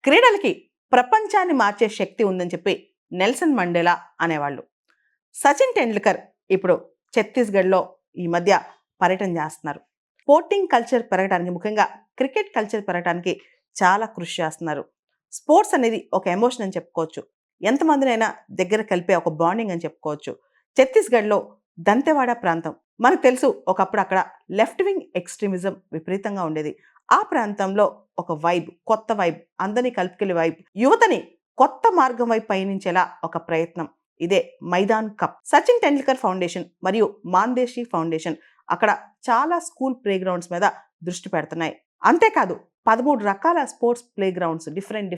క్రీడలకి ప్రపంచాన్ని మార్చే శక్తి ఉందని చెప్పి నెల్సన్ మండేలా అనేవాళ్ళు. సచిన్ టెండూల్కర్ ఇప్పుడు ఛత్తీస్‌గఢ్‌లో ఈ మధ్య పర్యటన చేస్తున్నారు. స్పోర్టింగ్ కల్చర్ పెరగడానికి ముఖ్యంగా క్రికెట్ కల్చర్ పెరగడానికి చాలా కృషి చేస్తున్నారు. స్పోర్ట్స్ అనేది ఒక ఎమోషన్ అని చెప్పుకోవచ్చు. ఎంతమందినైనా దగ్గర కలిపే ఒక బాండింగ్ అని చెప్పుకోవచ్చు. ఛత్తీస్‌గఢ్‌లో దంతెవాడ ప్రాంతం మనకు తెలుసు ఒకప్పుడు అక్కడ లెఫ్ట్ వింగ్ ఎక్స్‌ట్రీమిజం విపరీతంగా ఉండేది. ఆ ప్రాంతంలో ఒక వైబ్, కొత్త వైబ్, అందరిని కలుపుకెళ్ళే వైబ్, యువతని కొత్త మార్గం వైపు పయనించేలా ఒక ప్రయత్నం. ఇదే మైదాన్ కప్. సచిన్ టెండూల్కర్ ఫౌండేషన్ మరియు మాందేశీ ఫౌండేషన్ అక్కడ చాలా స్కూల్ ప్లే గ్రౌండ్స్ మీద దృష్టి పెడుతున్నాయి. అంతేకాదు 13 రకాల స్పోర్ట్స్ ప్లే గ్రౌండ్స్ డిఫరెంట్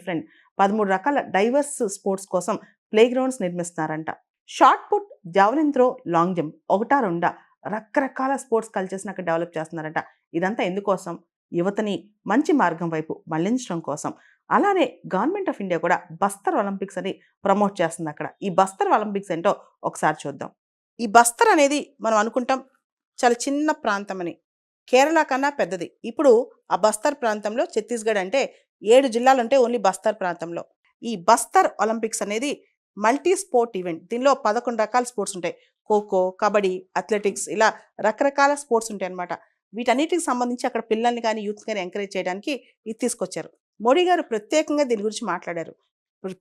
13 రకాల డైవర్స్ స్పోర్ట్స్ కోసం ప్లే గ్రౌండ్స్ నిర్మిస్తున్నారంట. Shot put, javelin throw, long jump ఒకటా రెండా రకరకాల స్పోర్ట్స్ కల్చర్స్ని అక్కడ డెవలప్ చేస్తున్నారంట. ఇదంతా ఎందుకోసం? యువతని మంచి మార్గం వైపు మళ్లించడం కోసం. అలానే గవర్నమెంట్ ఆఫ్ ఇండియా కూడా బస్తర్ ఒలింపిక్స్ అని ప్రమోట్ చేస్తుంది అక్కడ. ఈ బస్తర్ ఒలింపిక్స్ ఏంటో ఒకసారి చూద్దాం. ఈ బస్తర్ అనేది మనం అనుకుంటాం చాలా చిన్న ప్రాంతం అని. కేరళ కన్నా పెద్దది. ఇప్పుడు ఆ బస్తర్ ప్రాంతంలో ఛత్తీస్గఢ్ అంటే 7 జిల్లాలు ఉంటాయి ఓన్లీ బస్తర్ ప్రాంతంలో. ఈ బస్తర్ ఒలింపిక్స్ అనేది మల్టీ స్పోర్ట్ ఈవెంట్. దీనిలో 11 రకాల స్పోర్ట్స్ ఉంటాయి. ఖోఖో, కబడ్డీ, అథ్లెటిక్స్ ఇలా రకరకాల స్పోర్ట్స్ ఉంటాయి అన్నమాట. వీటన్నిటికి సంబంధించి అక్కడ పిల్లల్ని కానీ యూత్ కానీ ఎంకరేజ్ చేయడానికి ఇది తీసుకొచ్చారు. మోడీ గారు ప్రత్యేకంగా దీని గురించి మాట్లాడారు.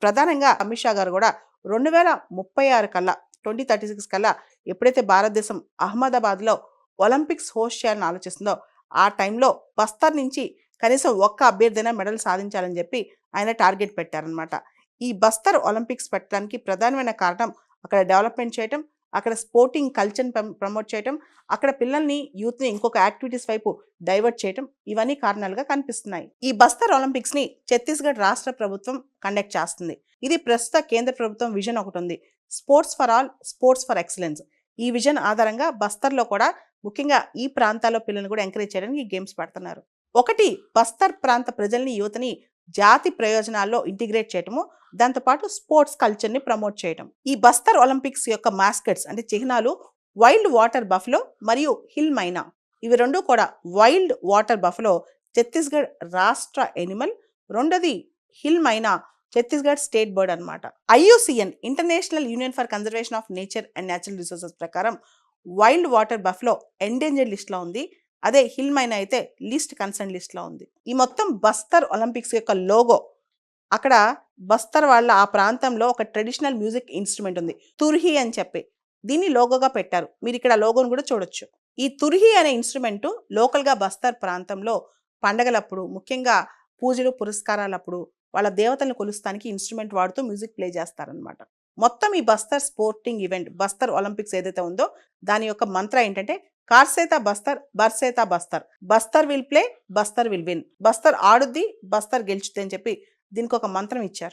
ప్రధానంగా అమిత్ షా గారు కూడా 2036 కల్లా 2036 కల్లా ఎప్పుడైతే భారతదేశం అహ్మదాబాద్లో ఒలింపిక్స్ హోస్ట్ చేయాలని ఆలోచిస్తుందో ఆ టైంలో బస్తర్ నుంచి కనీసం ఒక్క అభ్యర్థైనా మెడల్ సాధించాలని చెప్పి ఆయన టార్గెట్ పెట్టారనమాట. ఈ బస్తర్ ఒలింపిక్స్ పెట్టడానికి ప్రధానమైన కారణం అక్కడ డెవలప్మెంట్ చేయటం, అక్కడ స్పోర్టింగ్ కల్చర్ని ప్రమోట్ చేయటం, అక్కడ పిల్లల్ని యూత్ని ఇంకొక యాక్టివిటీస్ వైపు డైవర్ట్ చేయటం, ఇవన్నీ కారణాలుగా కనిపిస్తున్నాయి. ఈ బస్తర్ ఒలింపిక్స్ని ఛత్తీస్గఢ్ రాష్ట్ర ప్రభుత్వం కండక్ట్ చేస్తుంది. ఇది ప్రస్తుత కేంద్ర ప్రభుత్వం విజన్ ఒకటి ఉంది, sports for all, sports for excellence. ఈ విజన్ ఆధారంగా బస్తర్లో కూడా ముఖ్యంగా ఈ ప్రాంతాల్లో పిల్లల్ని కూడా ఎంకరేజ్ చేయడానికి ఈ గేమ్స్ పెడుతున్నారు. ఒకటి, బస్తర్ ప్రాంత ప్రజల్ని యువతని జాతి ప్రయోజనాల్లో ఇంటిగ్రేట్ చేయటము, దాంతోపాటు స్పోర్ట్స్ కల్చర్ని ప్రమోట్ చేయటం. ఈ బస్తర్ ఒలింపిక్స్ యొక్క మాస్కట్స్ అంటే చిహ్నాలు వైల్డ్ వాటర్ బఫెలో మరియు హిల్ మైనా. ఇవి రెండు కూడా వైల్డ్ వాటర్ బఫెలో ఛత్తీస్గఢ్ రాష్ట్ర ఎనిమల్, రెండోది హిల్ మైనా ఛత్తీస్గఢ్ స్టేట్ బర్డ్ అనమాట. IUCN international union for conservation of nature and natural resources ప్రకారం వైల్డ్ వాటర్ బఫెలో ఎండేంజర్డ్ లిస్ట్లో ఉంది. అదే హిల్ మైనా అయితే లీస్ట్ కన్సర్న్ లిస్ట్లో ఉంది. ఈ మొత్తం బస్తర్ ఒలింపిక్స్ యొక్క లోగో, అక్కడ బస్తర్ వాళ్ళ ఆ ప్రాంతంలో ఒక ట్రెడిషనల్ మ్యూజిక్ ఇన్స్ట్రుమెంట్ ఉంది, తుర్హి అని చెప్పి. దీన్ని లోగోగా పెట్టారు. మీరు ఇక్కడ లోగోను కూడా చూడొచ్చు. ఈ తుర్హి అనే ఇన్స్ట్రుమెంట్ లోకల్గా బస్తర్ ప్రాంతంలో పండగలప్పుడు, ముఖ్యంగా పూజలు పురస్కారాలప్పుడు వాళ్ళ దేవతలను కొలుస్తానికి ఇన్స్ట్రుమెంట్ వాడుతూ మ్యూజిక్ ప్లే చేస్తారనమాట. మొత్తం ఈ Bastar sporting event, Bastar Olympics ఏదైతే ఉందో దాని యొక్క మంత్ర ఏంటంటే కార్సేతా బస్తర్, బర్సేతా Bastar, Bastar will play, Bastar will win. Bastar ఆడుద్ది, బస్తర్ గెలుచుద్ది అని చెప్పి దీనికి ఒక మంత్రం ఇచ్చారు.